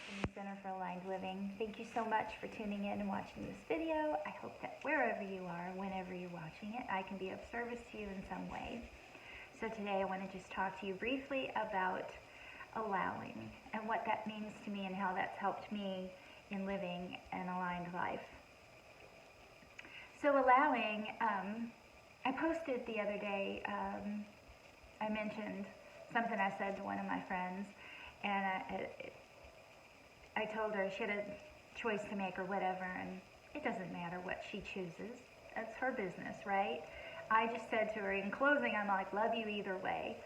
from the Center for Aligned Living. Thank you so much for tuning in and watching this video. I hope that wherever you are, whenever you're watching it, I can be of service to you in some way. So today I want to just talk to you briefly about allowing and what that means to me and how that's helped me in living an aligned life. So allowing, I posted the other day, I mentioned something I said to one of my friends, and I told her she had a choice to make or whatever, and it doesn't matter what she chooses. That's her business, right? I just said to her in closing, I'm like, love you either way.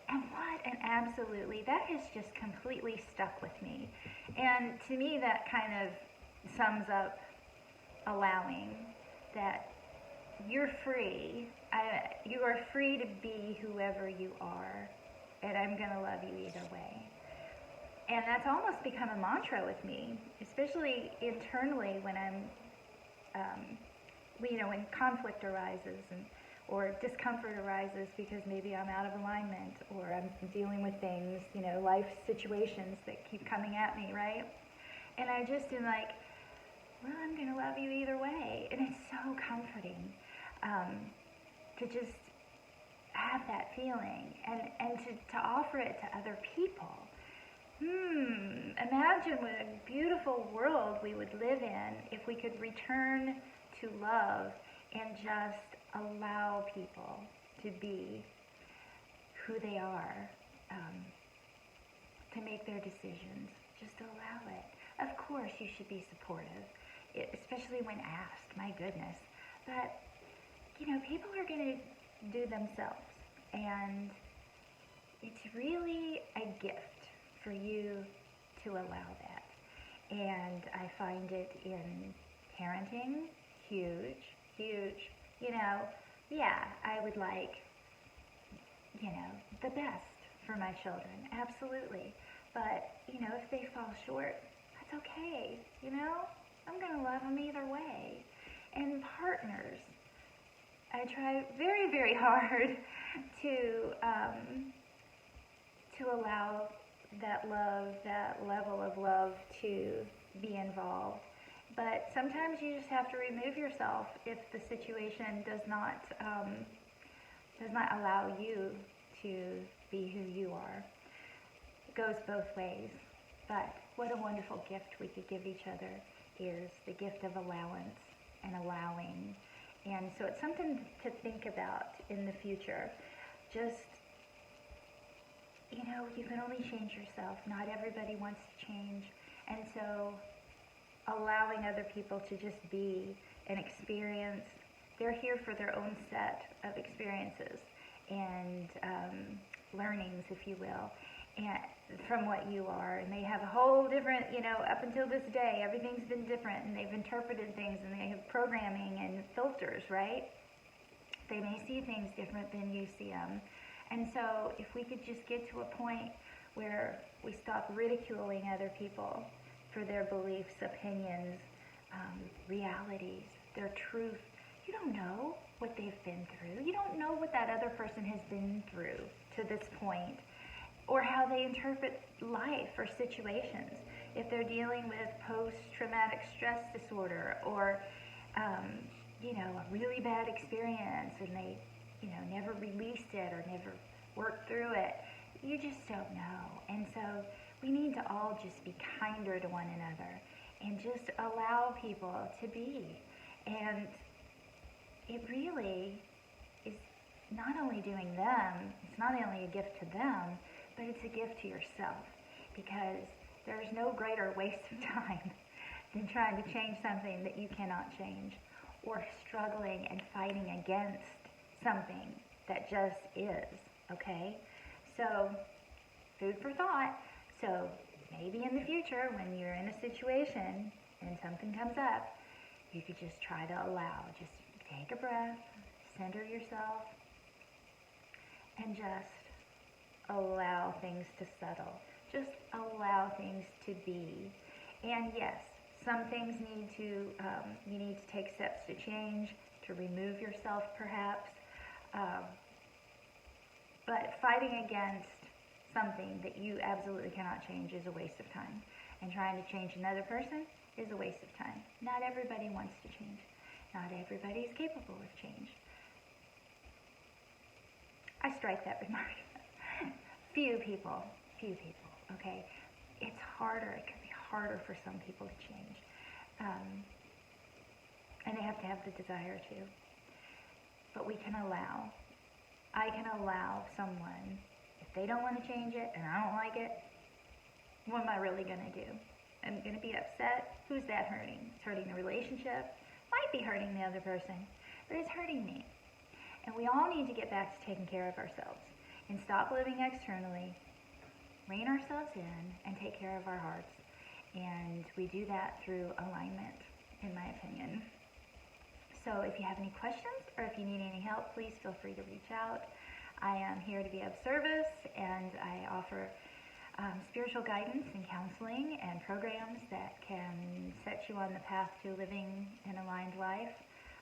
And what an absolutely, that has just completely stuck with me. And to me, that kind of sums up allowing, that you're free. You are free to be whoever you are, and I'm going to love you either way. And that's almost become a mantra with me, especially internally when when conflict arises or discomfort arises because maybe I'm out of alignment or I'm dealing with things, life situations that keep coming at me, right? And I just am like, well, I'm going to love you either way. And it's so comforting to just have that feeling and to offer it to other people. Imagine what a beautiful world we would live in if we could return to love and just allow people to be who they are, to make their decisions. Just allow it. Of course, you should be supportive, especially when asked, my goodness. But, people are going to do themselves, and it's really a gift for you to allow that. And I find it in parenting, huge. I would like, the best for my children, absolutely. But, if they fall short, that's okay, I'm going to love them either way. And partners, I try very, very hard to allow that love, that level of love to be involved. But sometimes you just have to remove yourself if the situation does not allow you to be who you are. It goes both ways. But what a wonderful gift we could give each other is the gift of allowance and allowing. And so it's something to think about in the future. Just, you can only change yourself. Not everybody wants to change. And so allowing other people to just be and experience, they're here for their own set of experiences and learnings, if you will, and from what you are. And they have a whole different, up until this day, everything's been different, and they've interpreted things, and they have programming and filters, right? They may see things different than you see them. And so if we could just get to a point where we stop ridiculing other people for their beliefs, opinions, realities, their truth. You don't know what they've been through. You don't know what that other person has been through to this point, or how they interpret life or situations. If they're dealing with post-traumatic stress disorder or, a really bad experience and they, never released it or never worked through it, you just don't know. And so we need to all just be kinder to one another and just allow people to be. And it really is not only doing them, it's not only a gift to them, but it's a gift to yourself, because there's no greater waste of time than trying to change something that you cannot change, or struggling and fighting against something that just is, okay? So, food for thought. So, maybe in the future, when you're in a situation and something comes up, you could just try to allow. Just take a breath, center yourself, and just allow things to settle. Just allow things to be. And yes, some things you need to take steps to change, to remove yourself perhaps. But fighting against something that you absolutely cannot change is a waste of time. And trying to change another person is a waste of time. Not everybody wants to change. Not everybody is capable of change. I strike that remark. Few people, okay? It's harder, it can be harder for some people to change. And they have to have the desire to. But we can allow. I can allow someone, if they don't want to change it and I don't like it, what am I really going to do? I'm going to be upset. Who's that hurting? It's hurting the relationship. Might be hurting the other person, but it's hurting me. And we all need to get back to taking care of ourselves and stop living externally, rein ourselves in, and take care of our hearts. And we do that through alignment, in my opinion. So if you have any questions or if you need any help, please feel free to reach out. I am here to be of service, and I offer spiritual guidance and counseling and programs that can set you on the path to living an aligned life,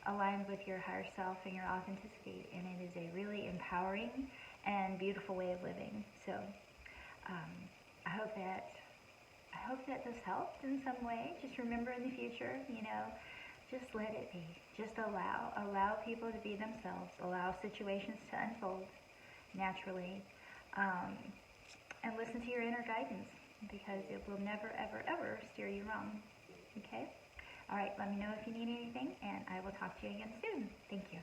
aligned with your higher self and your authenticity. And it is a really empowering and beautiful way of living. So I hope that this helped in some way. Just remember in the future, just let it be. Just allow people to be themselves. Allow situations to unfold naturally. And listen to your inner guidance, because it will never, ever, ever steer you wrong. Okay? All right, let me know if you need anything, and I will talk to you again soon. Thank you.